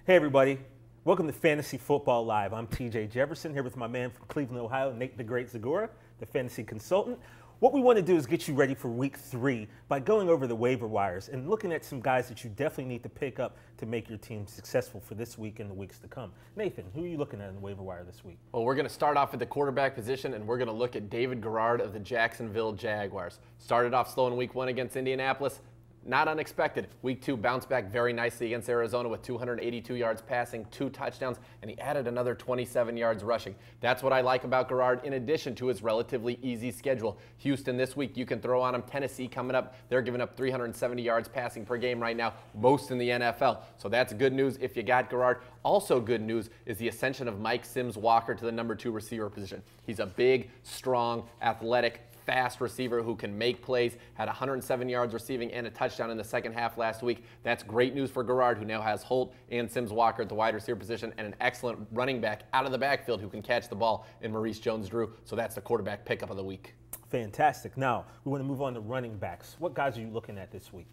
Hey everybody, welcome to Fantasy Football Live. I'm TJ Jefferson here with my man from Cleveland, Ohio, Nate the Great Zagora, the fantasy consultant. What we want to do is get you ready for week 3 by going over the waiver wires and looking at some guys that you definitely need to pick up to make your team successful for this week and the weeks to come. Nathan, who are you looking at in the waiver wire this week? Well, we're going to start off at the quarterback position, and we're going to look at David Garrard of the Jacksonville Jaguars. Started off slow in week 1 against Indianapolis. Not unexpected. Week 2 bounced back very nicely against Arizona with 282 yards passing, 2 touchdowns, and he added another 27 yards rushing. That's what I like about Garrard, in addition to his relatively easy schedule. Houston this week, you can throw on him. Tennessee coming up. They're giving up 370 yards passing per game right now, most in the NFL. So that's good news if you got Garrard. Also good news is the ascension of Mike Sims-Walker to the number 2 receiver position. He's a big, strong, athletic, fast receiver who can make plays, had 107 yards receiving and a touchdown in the second half last week. That's great news for Garrard, who now has Holt and Sims-Walker at the wide receiver position and an excellent running back out of the backfield who can catch the ball in Maurice Jones-Drew. So that's the quarterback pickup of the week. Fantastic. Now, we want to move on to running backs. What guys are you looking at this week?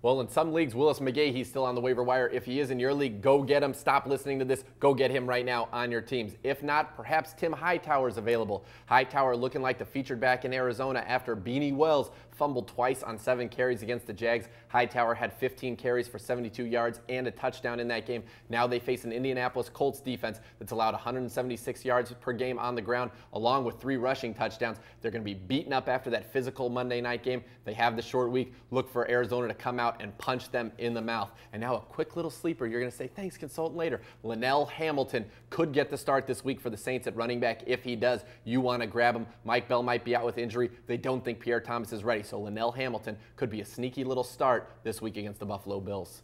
Well, in some leagues, Willis McGahee, he's still on the waiver wire. If he is in your league, go get him. Stop listening to this. Go get him right now on your teams. If not, perhaps Tim Hightower is available. Hightower looking like the featured back in Arizona after Beanie Wells fumbled twice on 7 carries against the Jags. Hightower had 15 carries for 72 yards and a touchdown in that game. Now they face an Indianapolis Colts defense that's allowed 176 yards per game on the ground, along with 3 rushing touchdowns. They're going to be beaten up after that physical Monday night game. They have the short week. Look for Arizona to come out and punch them in the mouth. And now a quick little sleeper. You're going to say, thanks, consultant, later. Linnell Hamilton could get the start this week for the Saints at running back. If he does, you want to grab him. Mike Bell might be out with injury. They don't think Pierre Thomas is ready. So Linnell Hamilton could be a sneaky little start this week against the Buffalo Bills.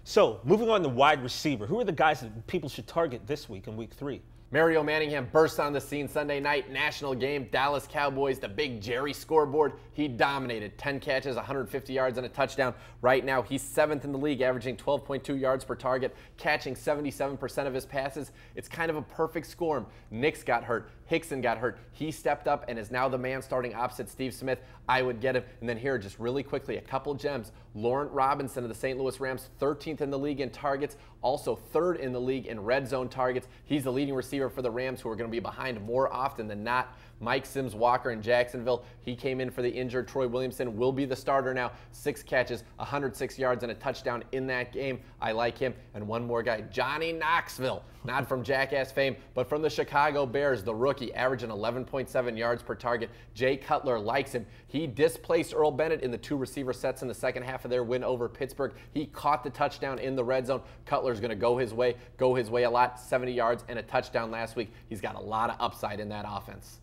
So, moving on to wide receiver. Who are the guys that people should target this week in week 3? Mario Manningham burst on the scene Sunday night, national game, Dallas Cowboys, the big Jerry scoreboard. He dominated, 10 catches, 150 yards, and a touchdown. Right now, he's 7th in the league, averaging 12.2 yards per target, catching 77% of his passes. It's kind of a perfect score. Nix got hurt. Hickson got hurt. He stepped up and is now the man starting opposite Steve Smith. I would get him. And then here, just really quickly, a couple gems. Laurent Robinson of the St. Louis Rams, 13th in the league in targets, also 3rd in the league in red zone targets. He's the leading receiver for the Rams, who are going to be behind more often than not. Mike Sims-Walker in Jacksonville, he came in for the injured Troy Williamson, will be the starter now. 6 catches, 106 yards, and a touchdown in that game. I like him. And one more guy, Johnny Knoxville, not from Jackass fame, but from the Chicago Bears, the rookie, averaging 11.7 yards per target. Jay Cutler likes him. He displaced Earl Bennett in the 2 receiver sets in the second half of their win over Pittsburgh. He caught the touchdown in the red zone. Cutler's going to go his way a lot, 70 yards and a touchdown last week. He's got a lot of upside in that offense.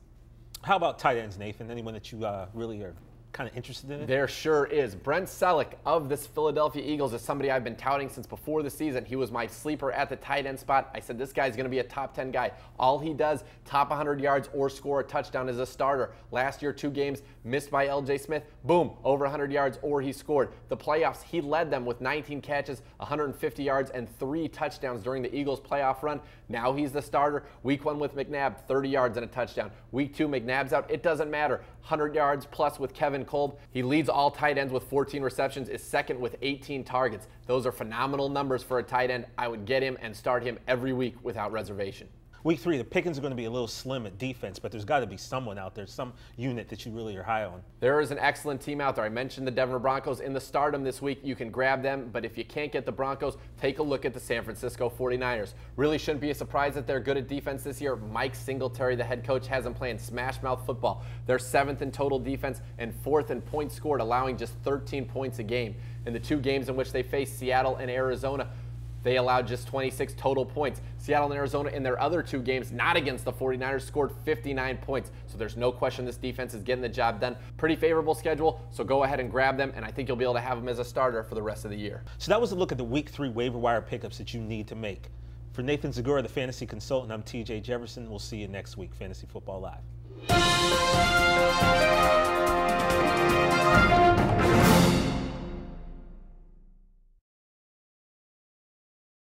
How about tight ends, Nathan? Anyone that you really are kind of interested in it? There sure is. Brent Selleck of this Philadelphia Eagles is somebody I've been touting since before the season. He was my sleeper at the tight end spot. I said this guy's going to be a top 10 guy. All he does, top 100 yards or score a touchdown as a starter. Last year, 2 games missed by L.J. Smith. Boom, over 100 yards or he scored. The playoffs, he led them with 19 catches, 150 yards, and 3 touchdowns during the Eagles' playoff run. Now he's the starter. Week 1 with McNabb, 30 yards and a touchdown. Week 2, McNabb's out. It doesn't matter. 100 yards plus with Kevin Kolb. He leads all tight ends with 14 receptions, is 2nd with 18 targets. Those are phenomenal numbers for a tight end. I would get him and start him every week without reservation. Week 3, the pickings are going to be a little slim at defense, but there's got to be someone out there, some unit that you really are high on. There is an excellent team out there. I mentioned the Denver Broncos in the stardom this week. You can grab them, but if you can't get the Broncos, take a look at the San Francisco 49ers. Really shouldn't be a surprise that they're good at defense this year. Mike Singletary, the head coach, has them playing smash mouth football. They're 7th in total defense and 4th in points scored, allowing just 13 points a game. In the 2 games in which they faced Seattle and Arizona, they allowed just 26 total points. Seattle and Arizona in their other 2 games, not against the 49ers, scored 59 points. So there's no question this defense is getting the job done. Pretty favorable schedule, so go ahead and grab them, and I think you'll be able to have them as a starter for the rest of the year. So that was a look at the week 3 waiver wire pickups that you need to make. For Nathan Zagora, the fantasy consultant, I'm TJ Jefferson. We'll see you next week, Fantasy Football Live.